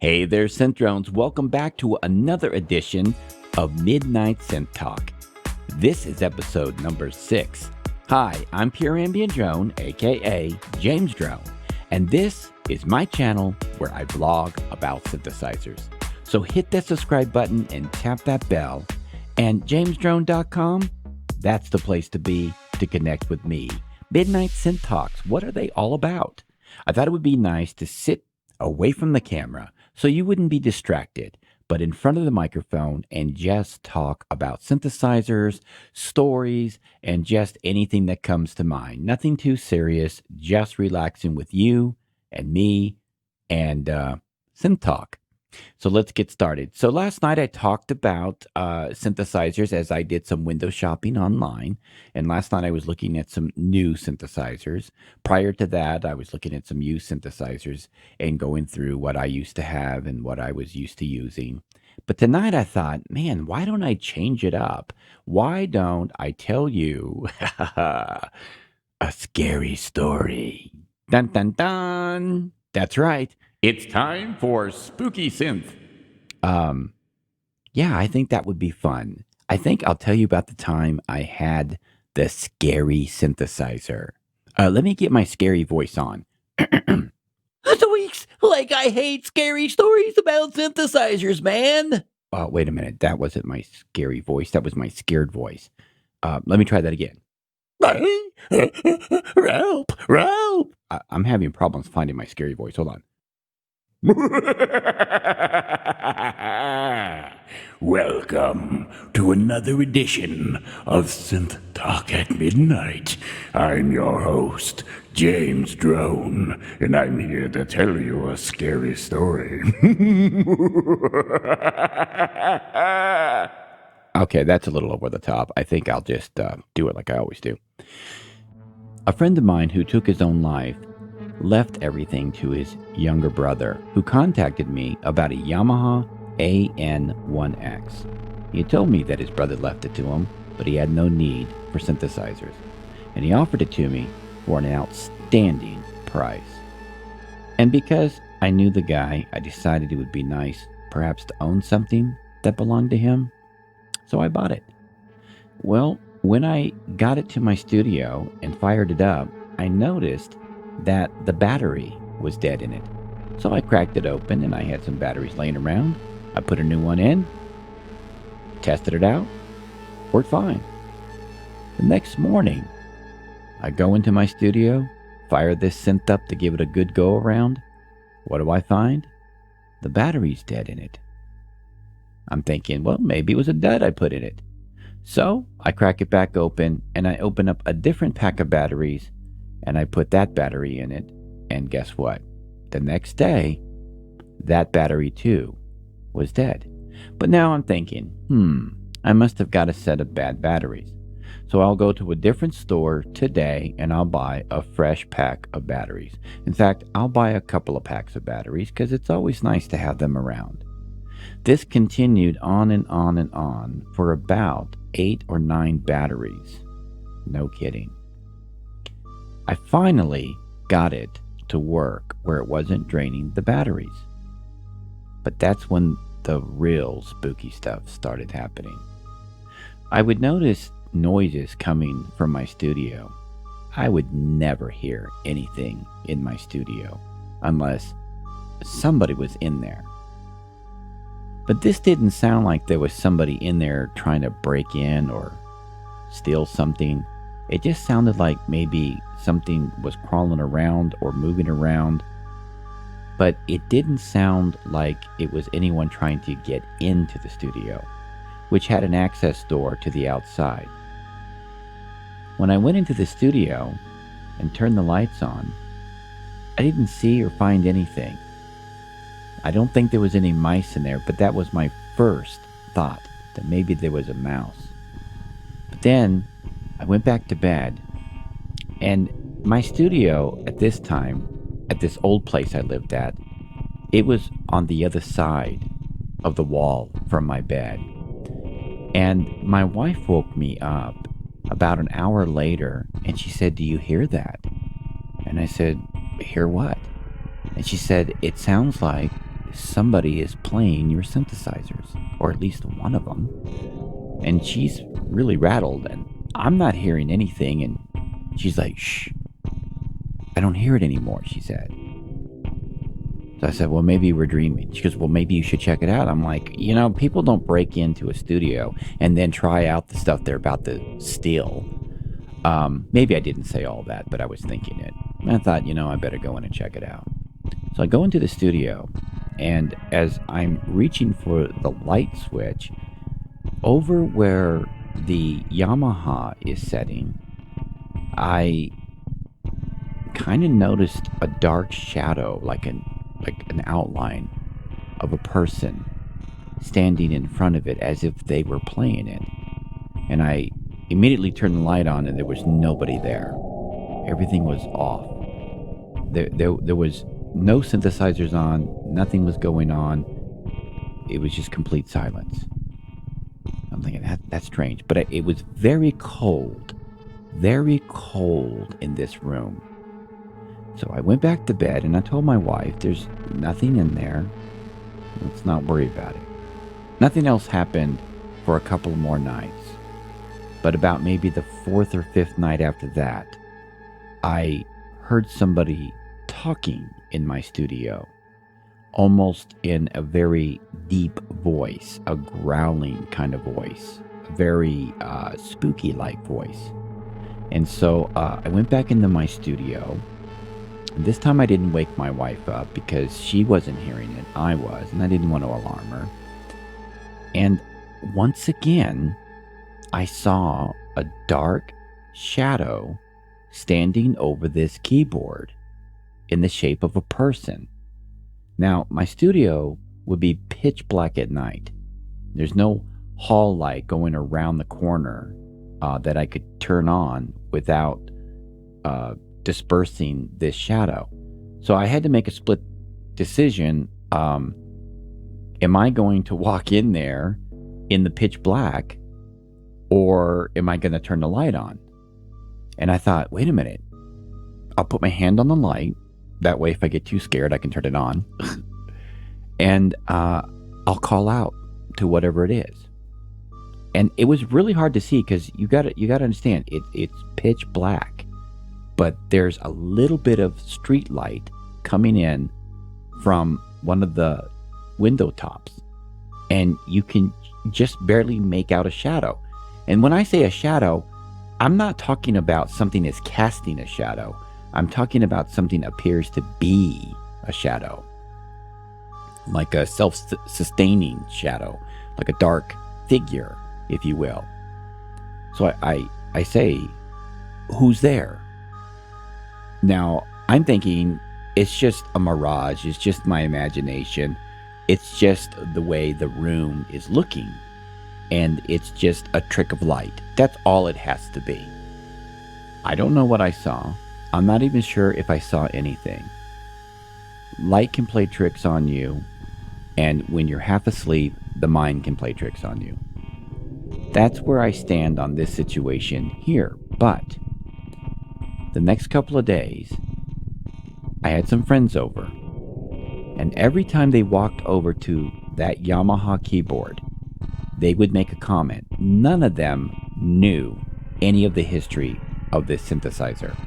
Hey there, Synth Drones. Welcome back to another edition of Midnight Synth Talk. This is episode number 6. Hi, I'm Pure Ambient Drone, aka James Drone, and this is my channel where I vlog about synthesizers. So hit that subscribe button and tap that bell. And jamesdrone.com, that's the place to be to connect with me. Midnight Synth Talks, what are they all about? I thought it would be nice to sit away from the camera so you wouldn't be distracted, but in front of the microphone and just talk about synthesizers, stories, and just anything that comes to mind. Nothing too serious, just relaxing with you and me and Synth Talk. So let's get started. So last night I talked about synthesizers as I did some window shopping online. And last night I was looking at some new synthesizers. Prior to that, I was looking at some used synthesizers and going through what I used to have and what I was used to using. But tonight I thought, man, why don't I change it up? Why don't I tell you a scary story? Dun, dun, dun. That's right. It's time for Spooky Synth. Yeah, I think that would be fun. I think I'll tell you about the time I had the scary synthesizer. Let me get my scary voice on. Weeks like I hate scary stories about synthesizers, man. Oh, wait a minute. That wasn't my scary voice. That was my scared voice. Let me try that again. Help. I'm having problems finding my scary voice. Hold on. Welcome to another edition of Synth Talk at Midnight. I'm your host, James Drone, and I'm here to tell you a scary story. Okay, that's a little over the top. I think I'll just do it like I always do. A friend of mine who took his own life left everything to his younger brother, who contacted me about a Yamaha AN1X. He told me that his brother left it to him, but he had no need for synthesizers, and he offered it to me for an outstanding price. And because I knew the guy, I decided it would be nice perhaps to own something that belonged to him, so I bought it. Well, when I got it to my studio and fired it up, I noticed that the battery was dead in it. So I cracked it open and I had some batteries laying around. I put a new one in, tested it out, worked fine. The next morning, I go into my studio, fire this synth up to give it a good go around. What do I find? The battery's dead in it. I'm thinking, well, maybe it was a dud I put in it. So I crack it back open and I open up a different pack of batteries and I put that battery in it, and guess what? The next day, that battery too was dead. But now I'm thinking, I must have got a set of bad batteries. So I'll go to a different store today and I'll buy a fresh pack of batteries. In fact, I'll buy a couple of packs of batteries because it's always nice to have them around. This continued on and on and on for about 8 or 9 batteries. No kidding. I finally got it to work where it wasn't draining the batteries. But that's when the real spooky stuff started happening. I would notice noises coming from my studio. I would never hear anything in my studio unless somebody was in there. But this didn't sound like there was somebody in there trying to break in or steal something. It just sounded like maybe something was crawling around or moving around, but it didn't sound like it was anyone trying to get into the studio, which had an access door to the outside. When I went into the studio and turned the lights on, I didn't see or find anything. I don't think there was any mice in there, but that was my first thought, that maybe there was a mouse. But then I went back to bed, and my studio at this time, at this old place I lived at, it was on the other side of the wall from my bed. And my wife woke me up about an hour later, and she said, "Do you hear that?" And I said, "Hear what?" And she said, "It sounds like somebody is playing your synthesizers, or at least one of them. And she's really rattled, and I'm not hearing anything. And she's like, shh, I don't hear it anymore, she said. So I said, well, maybe we're dreaming. She goes, well, maybe you should check it out. I'm like, people don't break into a studio and then try out the stuff they're about to steal. Maybe I didn't say all that, but I was thinking it. And I thought, I better go in and check it out. So I go into the studio, and as I'm reaching for the light switch, over where the Yamaha is setting, I kind of noticed a dark shadow, like an outline of a person standing in front of it as if they were playing it. And I immediately turned the light on, and there was nobody there. Everything was off. There was no synthesizers on, nothing was going on. It was just complete silence. I'm thinking, that's strange. But it was very cold in this room. So I went back to bed, and I told my wife, there's nothing in there. Let's not worry about it. Nothing else happened for a couple more nights. But about maybe the fourth or fifth night after that, I heard somebody talking in my studio, almost in a very deep voice, a growling kind of voice, a very spooky-like voice. And so I went back into my studio. And this time I didn't wake my wife up because she wasn't hearing it. I was, and I didn't want to alarm her. And once again, I saw a dark shadow standing over this keyboard in the shape of a person. Now, my studio would be pitch black at night. There's no hall light going around the corner that I could turn on without dispersing this shadow. So I had to make a split decision. Am I going to walk in there in the pitch black, or am I going to turn the light on? And I thought, wait a minute. I'll put my hand on the light. That way, if I get too scared, I can turn it on. And I'll call out to whatever it is. And it was really hard to see because you got to understand, it's pitch black. But there's a little bit of street light coming in from one of the window tops. And you can just barely make out a shadow. And when I say a shadow, I'm not talking about something is casting a shadow. I'm talking about something appears to be a shadow. Like a self-sustaining shadow. Like a dark figure, if you will. So I say, who's there? Now, I'm thinking it's just a mirage. It's just my imagination. It's just the way the room is looking. And it's just a trick of light. That's all it has to be. I don't know what I saw. I'm not even sure if I saw anything. Light can play tricks on you, and when you're half asleep, the mind can play tricks on you. That's where I stand on this situation here. But the next couple of days, I had some friends over, and every time they walked over to that Yamaha keyboard, they would make a comment. None of them knew any of the history of this synthesizer.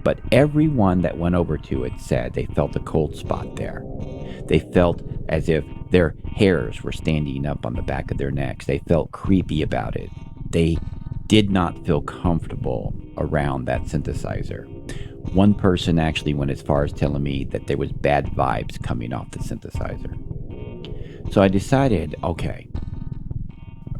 But everyone that went over to it said they felt a cold spot there. They felt as if their hairs were standing up on the back of their necks. They felt creepy about it. They did not feel comfortable around that synthesizer. One person actually went as far as telling me that there was bad vibes coming off the synthesizer. So I decided, okay,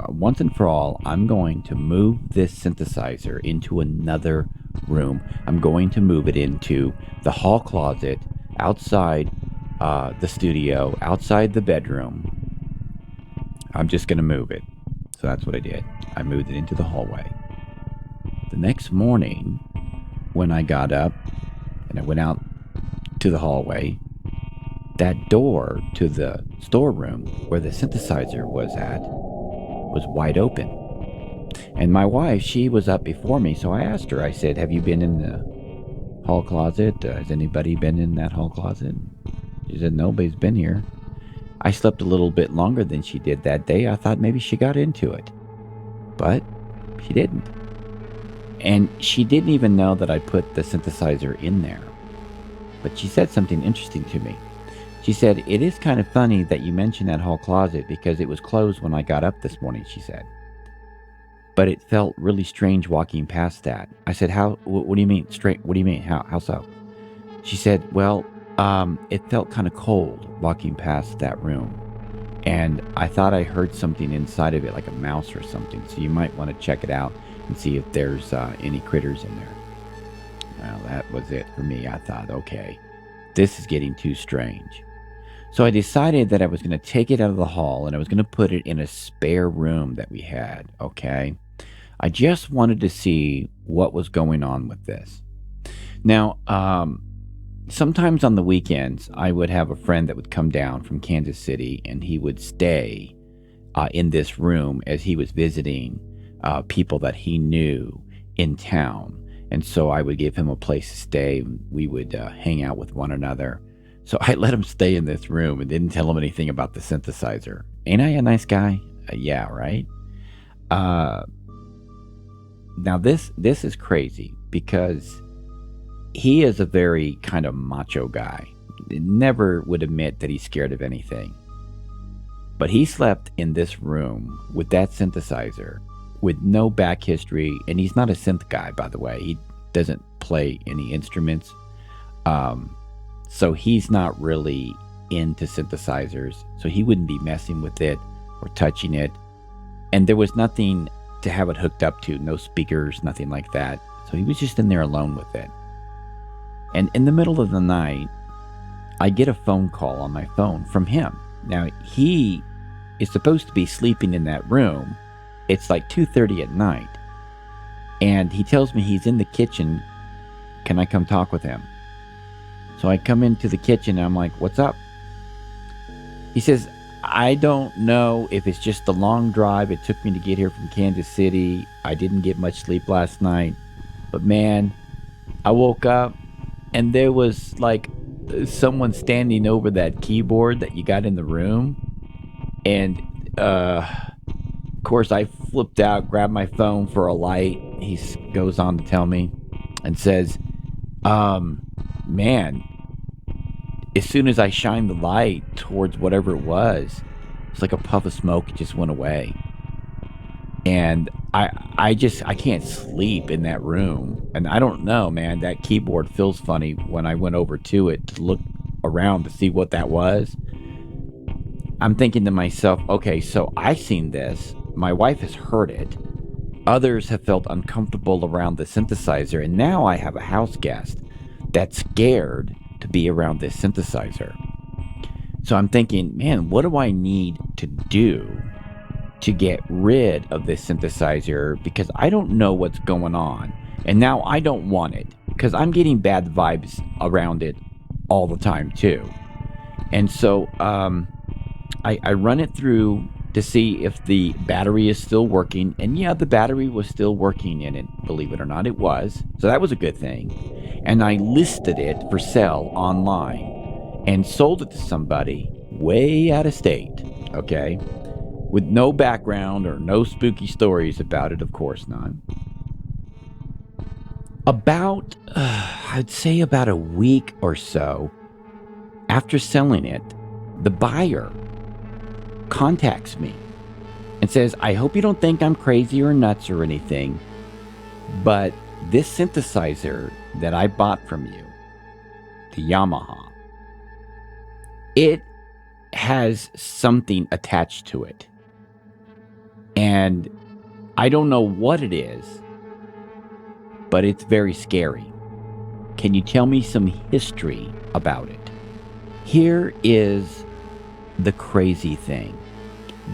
once and for all, I'm going to move this synthesizer into another room. I'm going to move it into the hall closet, outside the studio, outside the bedroom. I'm just going to move it. So that's what I did. I moved it into the hallway. The next morning, when I got up and I went out to the hallway, that door to the storeroom where the synthesizer was at was wide open. And my wife, she was up before me, so I asked her, I said, have you been in the hall closet? Has anybody been in that hall closet? She said, nobody's been here. I slept a little bit longer than she did that day. I thought maybe she got into it, but she didn't. And she didn't even know that I put the synthesizer in there. But she said something interesting to me. She said, it is kind of funny that you mentioned that hall closet because it was closed when I got up this morning, she said. But it felt really strange walking past that. I said, how, what do you mean? What do you mean? How so? She said, well, it felt kind of cold walking past that room. And I thought I heard something inside of it, like a mouse or something. So you might want to check it out and see if there's any critters in there. Well, that was it for me. I thought, okay, this is getting too strange. So I decided that I was going to take it out of the hall and I was going to put it in a spare room that we had, okay? I just wanted to see what was going on with this. Now, sometimes on the weekends, I would have a friend that would come down from Kansas City and he would stay in this room as he was visiting people that he knew in town. And so I would give him a place to stay. We would hang out with one another. So I let him stay in this room and didn't tell him anything about the synthesizer. Ain't I a nice guy? Yeah, right? Now this is crazy because he is a very kind of macho guy. Never would admit that he's scared of anything. But he slept in this room with that synthesizer with no back history, and he's not a synth guy, by the way. He doesn't play any instruments. So he's not really into synthesizers, so he wouldn't be messing with it or touching it. And there was nothing to have it hooked up to, no speakers, nothing like that. So he was just in there alone with it. And in the middle of the night, I get a phone call on my phone from him. Now, he is supposed to be sleeping in that room. It's like 2:30 at night. And he tells me he's in the kitchen. Can I come talk with him? So I come into the kitchen and I'm like, what's up? He says, I don't know if it's just the long drive it took me to get here from Kansas City. I didn't get much sleep last night. But man, I woke up and there was like someone standing over that keyboard that you got in the room. And of course, I flipped out, grabbed my phone for a light. He goes on to tell me and says, man, as soon as I shined the light towards whatever it was, it's like a puff of smoke. It just went away. And I can't sleep in that room. And I don't know, man, that keyboard feels funny when I went over to it to look around to see what that was. I'm thinking to myself, okay, so I've seen this. My wife has heard it. Others have felt uncomfortable around the synthesizer. And now I have a house guest that's scared to be around this synthesizer. So I'm thinking, man, what do I need to do to get rid of this synthesizer? Because I don't know what's going on. And now I don't want it because I'm getting bad vibes around it all the time too. And so I run it through to see if the battery is still working. And yeah, the battery was still working in it, believe it or not, it was. So that was a good thing. And I listed it for sale online and sold it to somebody way out of state, okay? With no background or no spooky stories about it, of course not. About, I'd say about a week or so after selling it, the buyer contacts me and says, I hope you don't think I'm crazy or nuts or anything, but this synthesizer that I bought from you, the Yamaha, it has something attached to it. And I don't know what it is, but it's very scary. Can you tell me some history about it? Here is the crazy thing.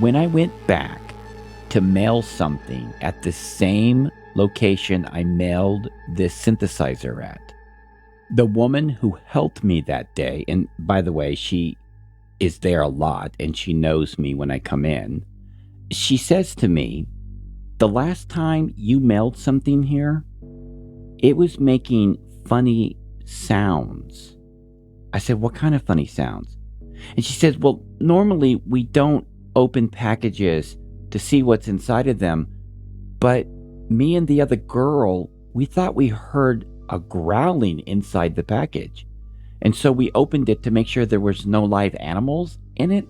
When I went back to mail something at the same location I mailed this synthesizer at, the woman who helped me that day, and by the way, she is there a lot and she knows me when I come in, she says to me, the last time you mailed something here, it was making funny sounds. I said, what kind of funny sounds? And she says, well, normally we don't open packages to see what's inside of them, but me and the other girl, we thought we heard a growling inside the package. And so we opened it to make sure there was no live animals in it.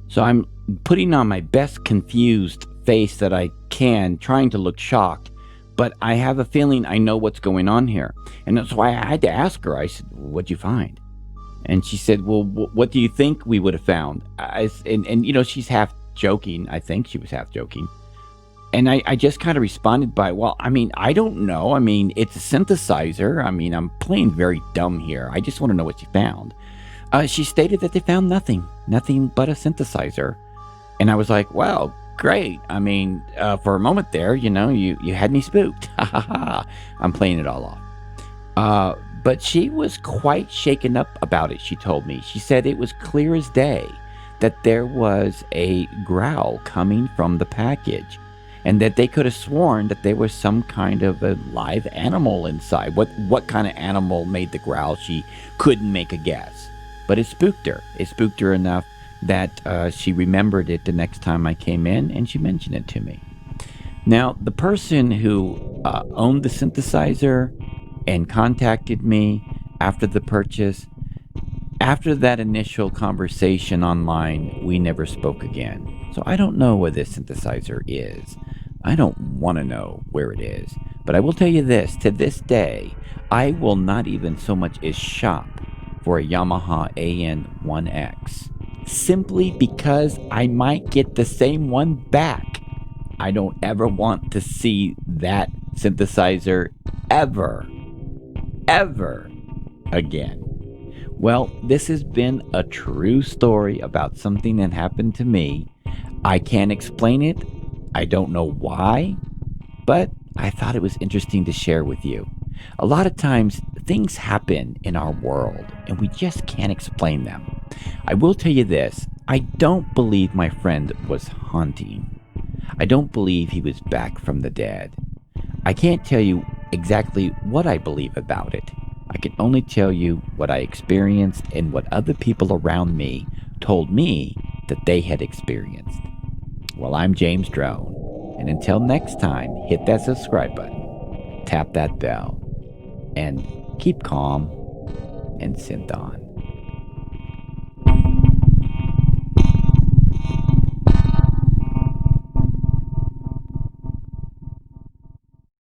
So I'm putting on my best confused face that I can, trying to look shocked, but I have a feeling I know what's going on here. And that's why I had to ask her. I said, what'd you find? And she said, well, what do you think we would have found? And you know, she's half joking. I think she was half joking. And I just kind of responded by, well, I mean, I don't know. I mean, it's a synthesizer. I mean, I'm playing very dumb here. I just want to know what you found. She stated that they found nothing but a synthesizer. And I was like, wow, great. I mean, for a moment there, you know, you had me spooked. Ha ha ha. I'm playing it all off. But she was quite shaken up about it, she told me. She said it was clear as day that there was a growl coming from the package, and that they could have sworn that there was some kind of a live animal inside. What kind of animal made the growl? She couldn't make a guess. But it spooked her. It spooked her enough that she remembered it the next time I came in, and she mentioned it to me. Now, the person who owned the synthesizer and contacted me after the purchase, after that initial conversation online, we never spoke again. So I don't know where this synthesizer is. I don't want to know where it is. But I will tell you this, to this day, I will not even so much as shop for a Yamaha AN1X, simply because I might get the same one back. I don't ever want to see that synthesizer ever again. Well, this has been a true story about something that happened to me. I can't explain it. I don't know why, but I thought it was interesting to share with you. A lot of times, things happen in our world, and we just can't explain them. I will tell you this. I don't believe my friend was haunting. I don't believe he was back from the dead. I can't tell you exactly what I believe about it. I can only tell you what I experienced and what other people around me told me that they had experienced. Well, I'm James Drone, and until next time, hit that subscribe button, tap that bell, and keep calm and synth on.